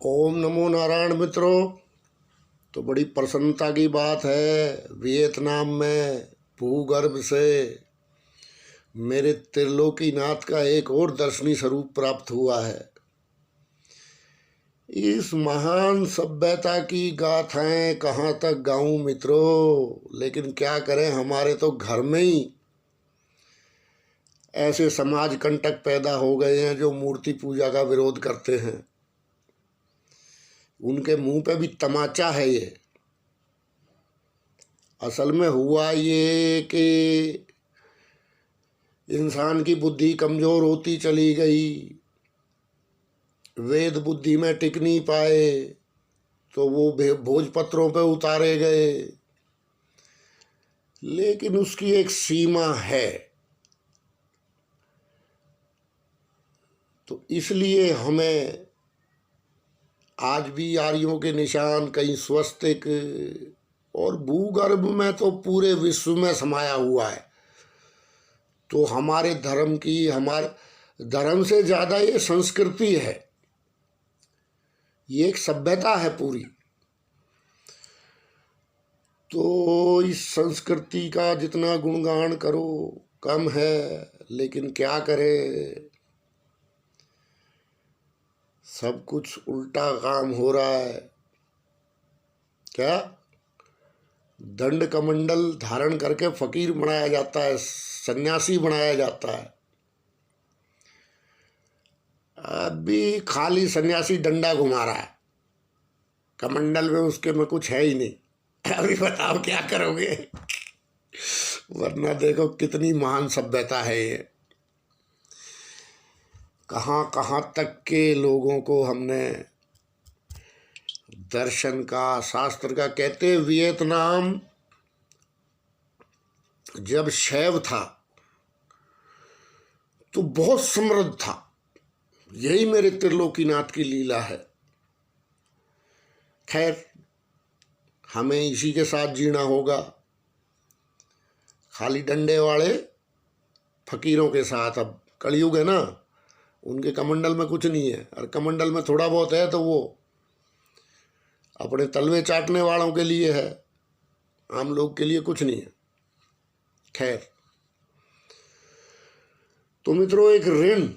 ओम नमो नारायण मित्रों। तो बड़ी प्रसन्नता की बात है, वियतनाम में भूगर्भ से मेरे त्रिलोकीनाथ का एक और दर्शनीय स्वरूप प्राप्त हुआ है। इस महान सभ्यता की गाथाएं कहाँ तक गाऊं मित्रों, लेकिन क्या करें, हमारे तो घर में ही ऐसे समाज कंटक पैदा हो गए हैं जो मूर्ति पूजा का विरोध करते हैं। उनके मुंह पे भी तमाचा है ये। असल में हुआ ये कि इंसान की बुद्धि कमज़ोर होती चली गई, वेद बुद्धि में टिक नहीं पाए तो वो भोजपत्रों पे उतारे गए। लेकिन उसकी एक सीमा है, तो इसलिए हमें आज भी आर्यों के निशान, कहीं स्वस्तिक, और भूगर्भ में तो पूरे विश्व में समाया हुआ है। तो हमारे धर्म की, हमारे धर्म से ज़्यादा ये संस्कृति है, ये एक सभ्यता है पूरी। तो इस संस्कृति का जितना गुणगान करो कम है, लेकिन क्या करें, सब कुछ उल्टा काम हो रहा है। क्या दंड कमंडल धारण करके फकीर बनाया जाता है, सन्यासी बनाया जाता है। अभी खाली सन्यासी डंडा घुमा रहा है, कमंडल में उसके में कुछ है ही नहीं। अभी बताओ क्या करोगे। वरना देखो कितनी महान सभ्यता है ये। कहाँ कहाँ तक के लोगों को हमने दर्शन का, शास्त्र का। कहते हैं वियतनाम जब शैव था तो बहुत समृद्ध था। यही मेरे त्रिलोकीनाथ की लीला है। खैर, हमें इसी के साथ जीना होगा, खाली डंडे वाले फकीरों के साथ। अब कलयुग है ना, उनके कमंडल में कुछ नहीं है, और कमंडल में थोड़ा बहुत है तो वो अपने तलवे चाटने वालों के लिए है, आम लोग के लिए कुछ नहीं है। खैर, तो मित्रों, एक ऋण,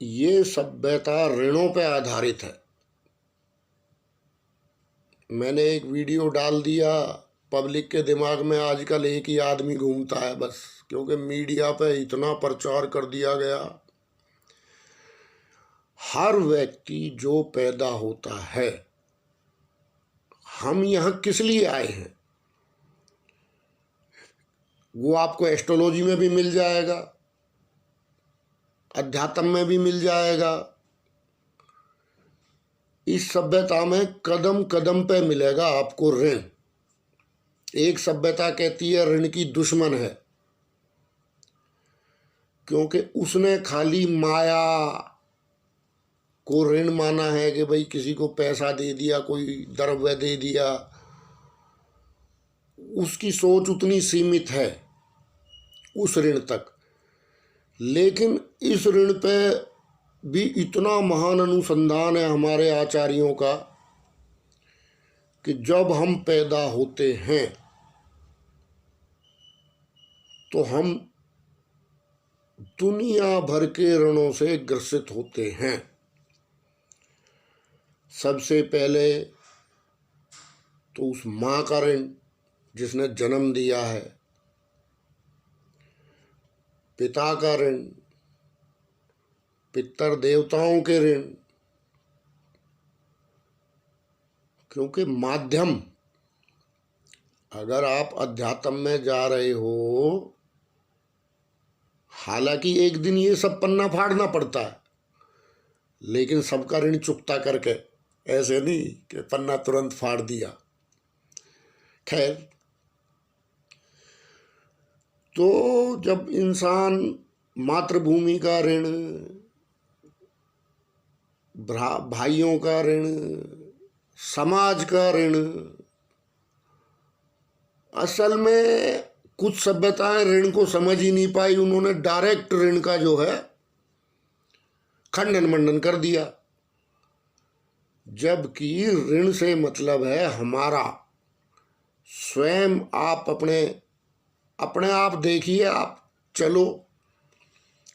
ये सभ्यता ऋणों पे आधारित है। मैंने एक वीडियो डाल दिया, पब्लिक के दिमाग में आजकल एक ही आदमी घूमता है बस, क्योंकि मीडिया पे इतना प्रचार कर दिया गया। हर व्यक्ति जो पैदा होता है, हम यहाँ किस लिए आए हैं, वो आपको एस्ट्रोलॉजी में भी मिल जाएगा, अध्यात्म में भी मिल जाएगा। इस सभ्यता में कदम कदम पे मिलेगा आपको ऋण। एक सभ्यता कहती है ऋण की दुश्मन है, क्योंकि उसने खाली माया को ऋण माना है कि भाई किसी को पैसा दे दिया, कोई द्रव्य दे दिया। उसकी सोच उतनी सीमित है उस ऋण तक। लेकिन इस ऋण पे भी इतना महान अनुसंधान है हमारे आचार्यों का कि जब हम पैदा होते हैं तो हम दुनिया भर के ऋणों से ग्रसित होते हैं। सबसे पहले तो उस माँ का ऋण जिसने जन्म दिया है, पिता का ऋण, पितर देवताओं के ऋण, क्योंकि माध्यम, अगर आप अध्यात्म में जा रहे हो, हालांकि एक दिन ये सब पन्ना फाड़ना पड़ता है, लेकिन सबका ऋण चुकता करके, ऐसे नहीं कि पन्ना तुरंत फाड़ दिया। खैर, तो जब इंसान मातृभूमि का ऋण, भाइयों का ऋण, समाज का ऋण, असल में कुछ सभ्यताएं ऋण को समझ ही नहीं पाई। उन्होंने डायरेक्ट ऋण का जो है खंडन मंडन कर दिया। जबकि ऋण से मतलब है हमारा स्वयं। आप अपने अपने आप देखिए, आप चलो।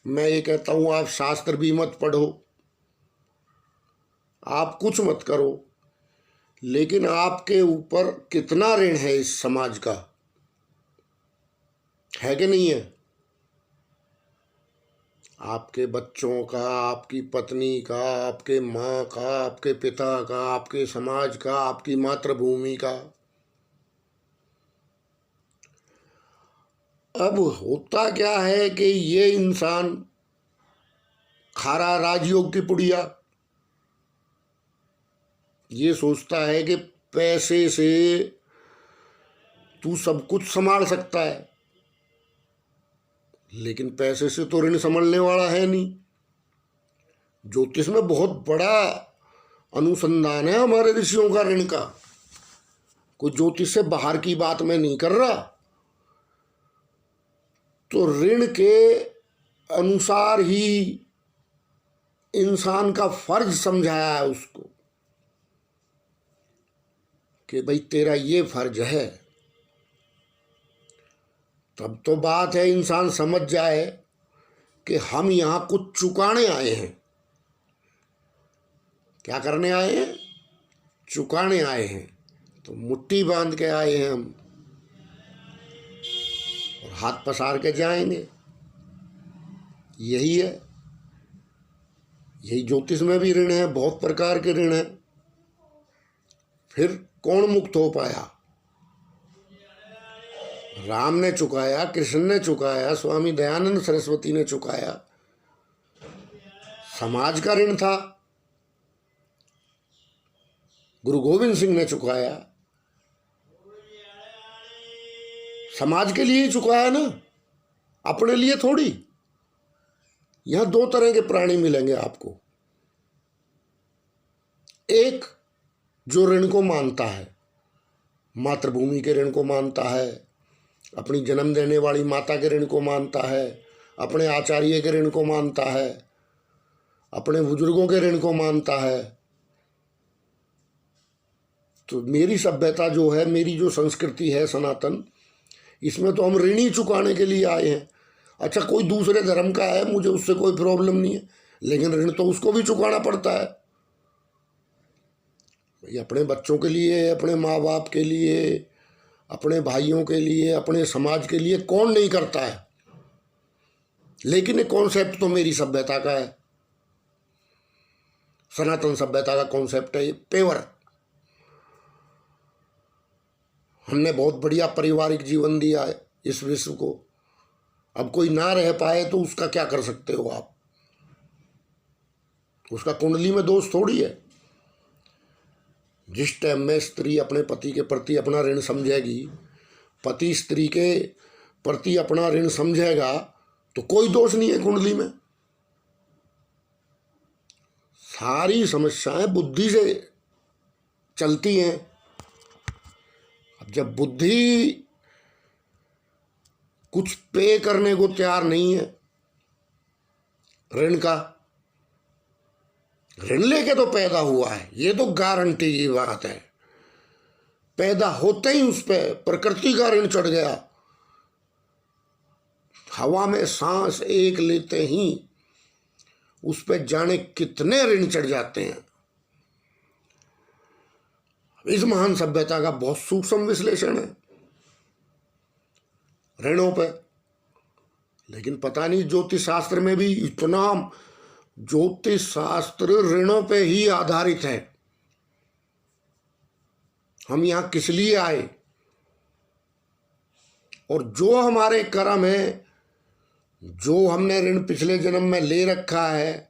मैं ये कहता हूँ आप शास्त्र भी मत पढ़ो, आप कुछ मत करो, लेकिन आपके ऊपर कितना ऋण है इस समाज का, है कि नहीं है? आपके बच्चों का, आपकी पत्नी का, आपके माँ का, आपके पिता का, आपके समाज का, आपकी मातृभूमि का। अब होता क्या है कि ये इंसान खा रहा राजयोग की पुड़िया, ये सोचता है कि पैसे से तू सब कुछ संभाल सकता है, लेकिन पैसे से तो ऋण संभलने वाला है नहीं। ज्योतिष में बहुत बड़ा अनुसंधान है हमारे ऋषियों का ऋण का। कोई ज्योतिष से बाहर की बात मैं नहीं कर रहा। तो ऋण के अनुसार ही इंसान का फर्ज समझाया है उसको कि भाई तेरा ये फर्ज है। तब तो बात है इंसान समझ जाए कि हम यहां कुछ चुकाने आए हैं। क्या करने आए हैं? चुकाने आए हैं। तो मुट्ठी बांध के आए हैं हम, और हाथ पसार के जाएंगे। यही है, यही ज्योतिष में भी ऋण है, बहुत प्रकार के ऋण है। फिर कौन मुक्त हो पाया? राम ने चुकाया, कृष्ण ने चुकाया, स्वामी दयानंद सरस्वती ने चुकाया। समाज का ऋण था, गुरु गोविंद सिंह ने चुकाया। समाज के लिए ही चुकाया ना, अपने लिए थोड़ी। यहां दो तरह के प्राणी मिलेंगे आपको। एक जो ऋण को मानता है, मातृभूमि के ऋण को मानता है, अपनी जन्म देने वाली माता के ऋण को मानता है, अपने आचार्य के ऋण को मानता है, अपने बुजुर्गों के ऋण को मानता है। तो मेरी सभ्यता जो है, मेरी जो संस्कृति है सनातन, इसमें तो हम ऋण ही चुकाने के लिए आए हैं। अच्छा, कोई दूसरे धर्म का है, मुझे उससे कोई प्रॉब्लम नहीं है, लेकिन ऋण तो उसको भी चुकाना पड़ता है। भाई अपने बच्चों के लिए, अपने माँ बाप के लिए, अपने भाइयों के लिए, अपने समाज के लिए कौन नहीं करता है? लेकिन ये कॉन्सेप्ट तो मेरी सभ्यता का है, सनातन सभ्यता का कॉन्सेप्ट है ये पेवर। हमने बहुत बढ़िया पारिवारिक जीवन दिया है इस विश्व को। अब कोई ना रह पाए तो उसका क्या कर सकते हो आप? उसका कुंडली में दोष थोड़ी है। जिस टाइम में स्त्री अपने पति के प्रति अपना ऋण समझेगी, पति स्त्री के प्रति अपना ऋण समझेगा, तो कोई दोष नहीं है कुंडली में। सारी समस्याएं बुद्धि से चलती हैं। अब जब बुद्धि कुछ पे करने को तैयार नहीं है, ऋण का, ऋण लेके तो पैदा हुआ है, ये तो गारंटी की बात है। पैदा होते ही उस पे प्रकृति का ऋण चढ़ गया। हवा में सांस एक लेते ही उस पे जाने कितने ऋण चढ़ जाते हैं। इस महान सभ्यता का बहुत सूक्ष्म विश्लेषण है ऋणों पे। लेकिन पता नहीं ज्योतिष शास्त्र में भी इतना, ज्योतिष शास्त्र ऋणों पे ही आधारित है। हम यहां किस लिए आए, और जो हमारे कर्म है, जो हमने ऋण पिछले जन्म में ले रखा है,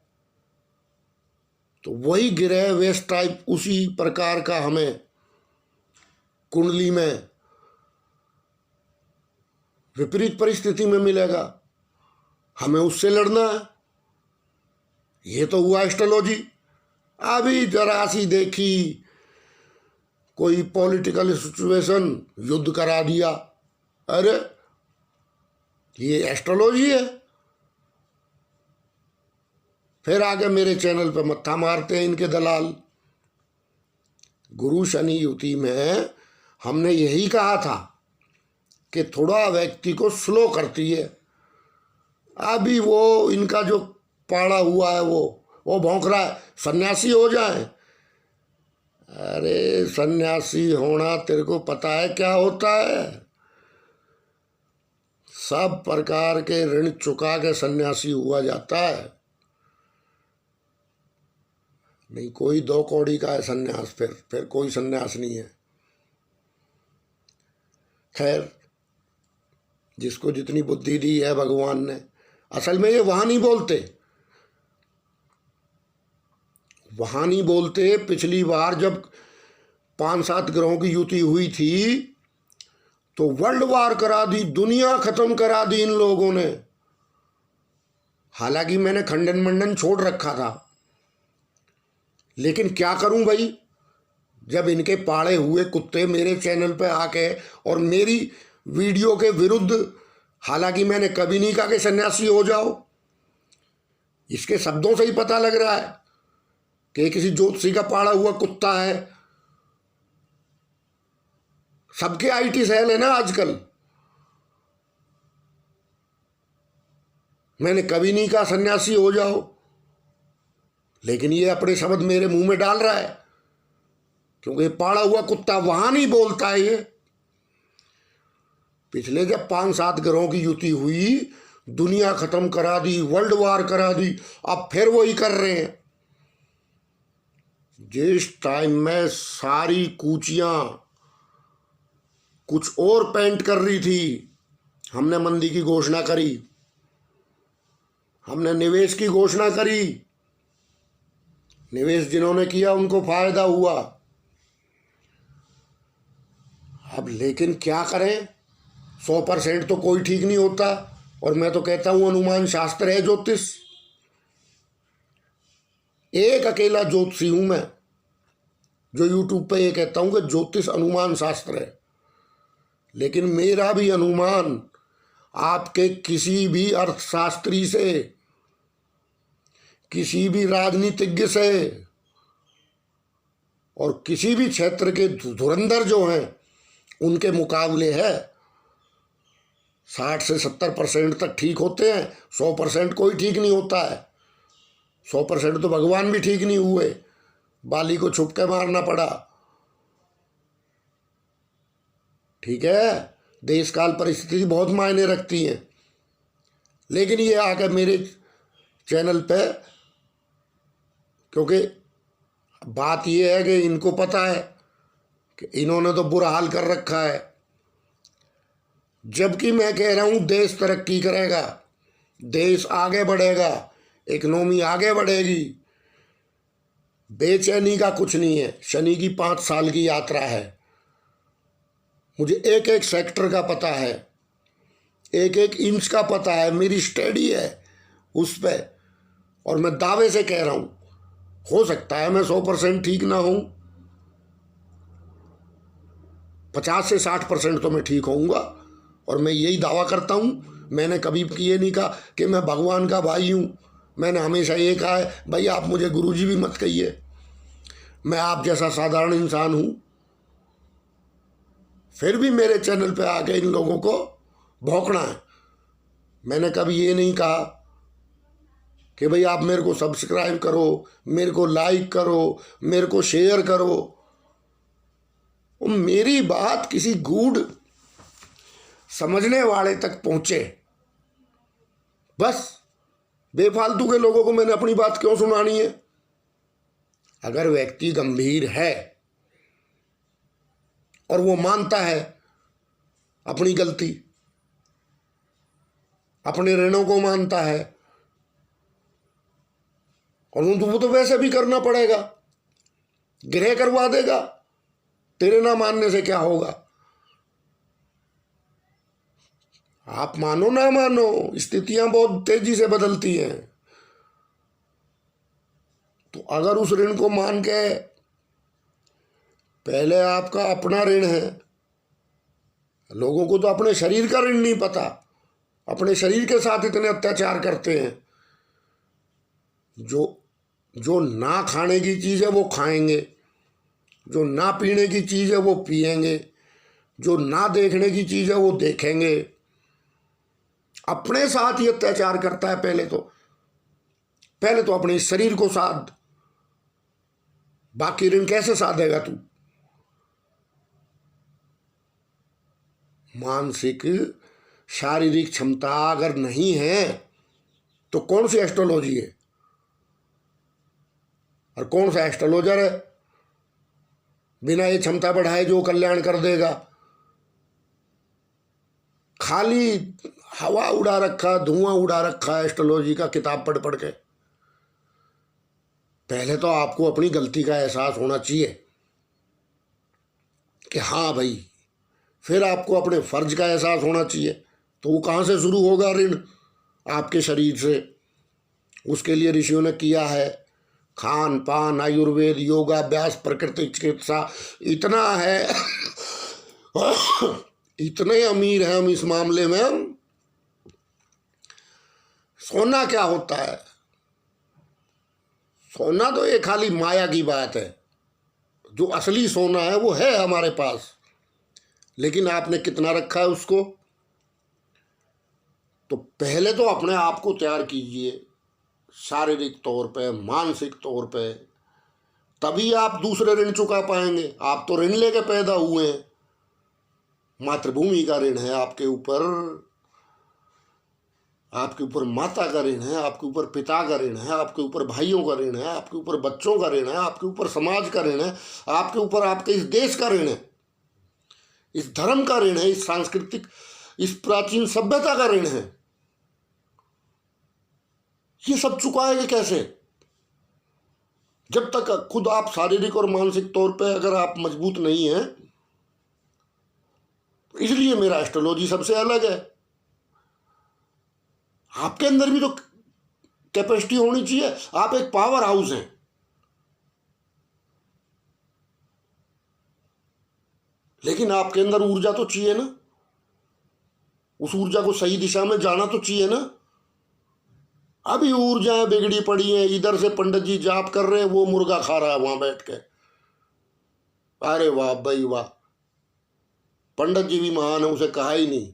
तो वही ग्रह वेस्ट टाइप उसी प्रकार का हमें कुंडली में विपरीत परिस्थिति में मिलेगा। हमें उससे लड़ना है। ये तो हुआ एस्ट्रोलॉजी। अभी जरा सी देखी कोई पॉलिटिकल सिचुएशन, युद्ध करा दिया, अरे ये एस्ट्रोलॉजी है। फिर आगे मेरे चैनल पे मत्था मारते हैं इनके दलाल। गुरु शनि युति में हमने यही कहा था कि थोड़ा व्यक्ति को स्लो करती है। अभी वो इनका जो पाड़ा हुआ है वो भौंक रहा है सन्यासी हो जाए। अरे सन्यासी होना तेरे को पता है क्या होता है? सब प्रकार के ऋण चुका के सन्यासी हुआ जाता है। नहीं कोई 2 कौड़ी का है सन्यास, फिर कोई सन्यास नहीं है। खैर, जिसको जितनी बुद्धि दी है भगवान ने। असल में ये वहां नहीं बोलते। पिछली बार जब 5-7 ग्रहों की युति हुई थी तो वर्ल्ड वार करा दी, दुनिया खत्म करा दी इन लोगों ने। हालांकि मैंने खंडन मंडन छोड़ रखा था, लेकिन क्या करूं भाई, जब इनके पाड़े हुए कुत्ते मेरे चैनल पे आके और मेरी वीडियो के विरुद्ध, हालांकि मैंने कभी नहीं कहा कि सन्यासी हो जाओ, इसके शब्दों से ही पता लग रहा है कि किसी ज्योतिषी का पाड़ा हुआ कुत्ता है। सबके आईटी सेल है ना आजकल। मैंने कभी नहीं कहा सन्यासी हो जाओ, लेकिन ये अपने शब्द मेरे मुंह में डाल रहा है, क्योंकि पाड़ा हुआ कुत्ता वहां नहीं बोलता है। ये पिछले जब 5-7 ग्रहों की युति हुई, दुनिया खत्म करा दी, वर्ल्ड वार करा दी, अब फिर वही कर रहे हैं। जिस टाइम में सारी कूचियां कुछ और पेंट कर रही थी, हमने मंदी की घोषणा करी, हमने निवेश की घोषणा करी। निवेश जिन्होंने किया उनको फायदा हुआ। अब लेकिन क्या करें, 100% तो कोई ठीक नहीं होता। और मैं तो कहता हूं अनुमान शास्त्र है ज्योतिष। एक अकेला ज्योतिषी हूं मैं जो यूट्यूब पे ये कहता हूं कि ज्योतिष अनुमान शास्त्र है। लेकिन मेरा भी अनुमान आपके किसी भी अर्थशास्त्री से, किसी भी राजनीतिज्ञ से और किसी भी क्षेत्र के धुरंधर जो हैं उनके मुकाबले है। 60 से 70% तक ठीक होते हैं, 100% कोई ठीक नहीं होता है। 100% तो भगवान भी ठीक नहीं हुए, बाली को छुप के मारना पड़ा। ठीक है, देश काल परिस्थिति बहुत मायने रखती है। लेकिन ये आकर मेरे चैनल पे, क्योंकि बात ये है कि इनको पता है कि इन्होंने तो बुरा हाल कर रखा है, जबकि मैं कह रहा हूं देश तरक्की करेगा, देश आगे बढ़ेगा, इकोनॉमी आगे बढ़ेगी। बेचैनी का कुछ नहीं है। शनि की 5 साल की यात्रा है। मुझे एक एक सेक्टर का पता है, एक एक इंच का पता है, मेरी स्टडी है उस पर। और मैं दावे से कह रहा हूं, हो सकता है मैं 100% ठीक ना हूं, 50 से 60% तो मैं ठीक होऊंगा। और मैं यही दावा करता हूं। मैंने कभी ये नहीं कहा कि मैं भगवान का भाई हूं। मैंने हमेशा ये कहा है, भाई आप मुझे गुरुजी भी मत कहिए, मैं आप जैसा साधारण इंसान हूं। फिर भी मेरे चैनल पे आके इन लोगों को भौंकना है। मैंने कभी ये नहीं कहा कि भाई आप मेरे को सब्सक्राइब करो, मेरे को लाइक करो, मेरे को शेयर करो। और मेरी बात किसी गूढ़ समझने वाले तक पहुंचे, बस। बेफालतू के लोगों को मैंने अपनी बात क्यों सुनानी है? अगर व्यक्ति गंभीर है और वो मानता है अपनी गलती, अपने ऋणों को मानता है, और वो तो वैसे भी करना पड़ेगा, गृह करवा देगा। तेरे ना मानने से क्या होगा? आप मानो ना मानो, स्थितियां बहुत तेजी से बदलती हैं। तो अगर उस ऋण को मान के, पहले आपका अपना ऋण है, लोगों को तो अपने शरीर का ऋण नहीं पता, अपने शरीर के साथ इतने अत्याचार करते हैं। जो जो ना खाने की चीज़ है वो खाएंगे, जो ना पीने की चीज़ है वो पिएंगे, जो ना देखने की चीज़ है वो देखेंगे। अपने साथ ही अत्याचार करता है। पहले तो अपने शरीर को साध, बाकी ऋण कैसे साधेगा तू? मानसिक शारीरिक क्षमता अगर नहीं है तो कौन सी एस्ट्रोलॉजी है और कौन सा एस्ट्रोलॉजर है बिना ये क्षमता बढ़ाए जो कल्याण कर देगा? खाली हवा उड़ा रखा, धुआं उड़ा रखा है एस्ट्रोलॉजी का किताब पढ़ पढ़ के। पहले तो आपको अपनी गलती का एहसास होना चाहिए कि हाँ भाई, फिर आपको अपने फर्ज का एहसास होना चाहिए। तो वो कहाँ से शुरू होगा ऋण? आपके शरीर से। उसके लिए ऋषियों ने किया है खान पान, आयुर्वेद, योगाभ्यास, प्रकृति चिकित्सा। इतना है इतने अमीर हैं हम इस मामले में। हम सोना क्या होता है? सोना तो ये खाली माया की बात है। जो असली सोना है वो है हमारे पास, लेकिन आपने कितना रखा है उसको? तो पहले तो अपने आप को तैयार कीजिए, शारीरिक तौर पे, मानसिक तौर पे, तभी आप दूसरे ऋण चुका पाएंगे। आप तो ऋण लेके पैदा हुए हैं। मातृभूमि का ऋण है आपके ऊपर, आपके ऊपर माता का ऋण है, आपके ऊपर पिता का ऋण है, आपके ऊपर भाइयों का ऋण है, आपके ऊपर बच्चों का ऋण है, आपके ऊपर समाज का ऋण है, आपके ऊपर आपके इस देश का ऋण है, इस धर्म का ऋण है, इस सांस्कृतिक, इस प्राचीन सभ्यता का ऋण है। ये सब चुकाएंगे कैसे? जब तक खुद आप शारीरिक और मानसिक तौर पे अगर आप मजबूत नहीं हैं। इसलिए मेरा एस्ट्रोलॉजी सबसे अलग है। आपके अंदर भी तो कैपेसिटी होनी चाहिए। आप एक पावर हाउस हैं, लेकिन आपके अंदर ऊर्जा तो चाहिए ना। उस ऊर्जा को सही दिशा में जाना तो चाहिए ना। अभी ऊर्जाएं बिगड़ी पड़ी हैं। इधर से पंडित जी जाप कर रहे हैं, वो मुर्गा खा रहा है वहां बैठ के। अरे वाह भाई वाह, पंडित जी भी महान है। उसे कहा ही नहीं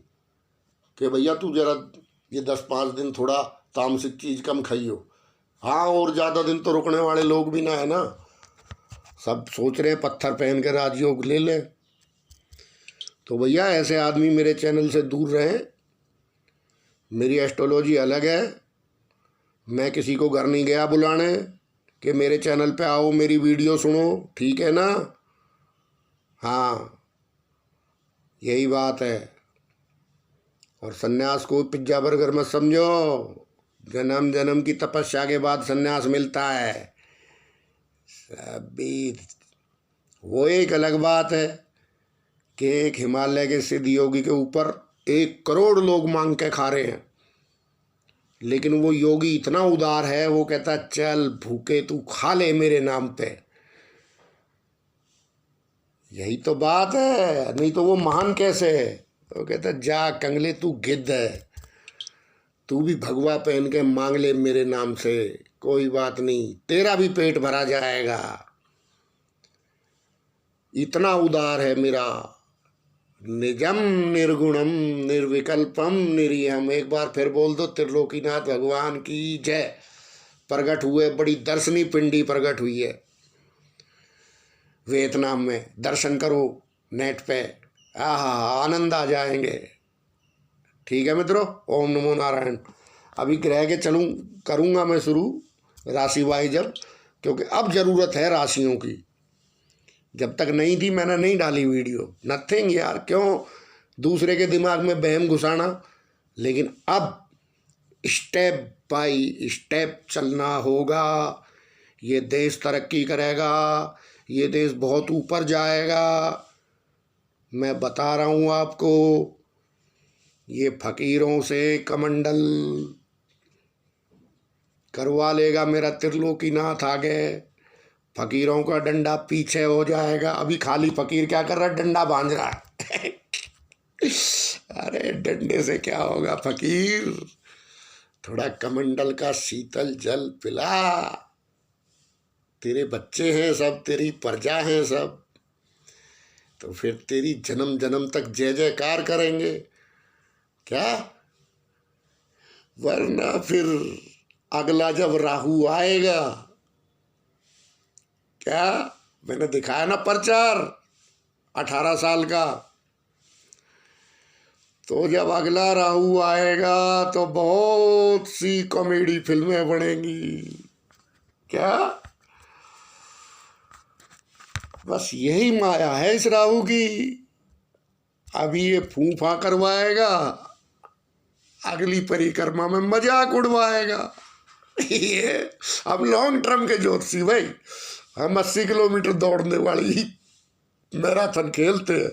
कि भैया तू जरा ये 10-5 दिन थोड़ा तामसिक चीज कम खाइयो। हाँ, और ज्यादा दिन तो रुकने वाले लोग भी ना है ना। सब सोच रहे हैं पत्थर पहन कर राजयोग ले लें। तो भैया ऐसे आदमी मेरे चैनल से दूर रहें। मेरी एस्ट्रोलॉजी अलग है। मैं किसी को घर नहीं गया बुलाने कि मेरे चैनल पे आओ, मेरी वीडियो सुनो, ठीक है ना? हाँ, यही बात है। और सन्यास को पिज्जा बर्गर मत समझो। जन्म जन्म की तपस्या के बाद सन्यास मिलता है। सभी वो एक अलग बात है कि एक हिमालय के सिद्ध योगी के ऊपर 1 करोड़ लोग मांग के खा रहे हैं, लेकिन वो योगी इतना उदार है, वो कहता चल भूखे तू खा ले मेरे नाम पे। यही तो बात है। नहीं तो वो महान कैसे है? वो कहता जा कंगले तू गिद्ध है, तू भी भगवा पहन के मांग ले मेरे नाम से, कोई बात नहीं, तेरा भी पेट भरा जाएगा। इतना उदार है मेरा। निजम निर्गुणम निर्विकल्पम निरीहम। एक बार फिर बोल दो, त्रिलोकीनाथ भगवान की जय। प्रकट हुए, बड़ी दर्शनी पिंडी प्रकट हुई है वियतनाम में। दर्शन करो नेट पे, आहा आनंद आ जाएंगे। ठीक है मित्रों, ओम नमो नारायण। अभी ग्रह के करूँगा मैं शुरू राशि वाइज अब, क्योंकि अब ज़रूरत है राशियों की। जब तक नहीं थी मैंने नहीं डाली वीडियो। नथिंग यार, क्यों दूसरे के दिमाग में बहम घुसाना। लेकिन अब स्टेप बाय स्टेप चलना होगा। ये देश तरक्की करेगा, ये देश बहुत ऊपर जाएगा। मैं बता रहा हूँ आपको। ये फकीरों से कमंडल करवा लेगा मेरा त्रिलोकीनाथ आगे। फकीरों का डंडा पीछे हो जाएगा। अभी खाली फकीर क्या कर रहा है? डंडा बांध रहा है। अरे डंडे से क्या होगा फकीर, थोड़ा कमंडल का शीतल जल पिला। तेरे बच्चे हैं सब, तेरी प्रजा हैं सब, तो फिर तेरी जन्म जन्म तक जय जयकार करेंगे क्या? वरना फिर अगला जब राहु आएगा, क्या मैंने दिखाया ना प्रचार 18 साल का, तो जब अगला राहु आएगा तो बहुत सी कॉमेडी फिल्में बनेंगी क्या? बस यही माया है इस राहु की। अभी ये फूफा करवाएगा, अगली परिक्रमा में मजाक उड़वाएगा। ये अब लॉन्ग टर्म के ज्योतिषी भाई, हम 80 किलोमीटर दौड़ने वाली मैराथन खेलते हैं,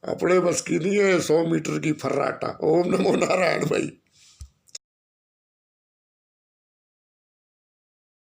अपने बस की नहीं है 100 मीटर की फर्राटा। ओम नमो नारायण भाई।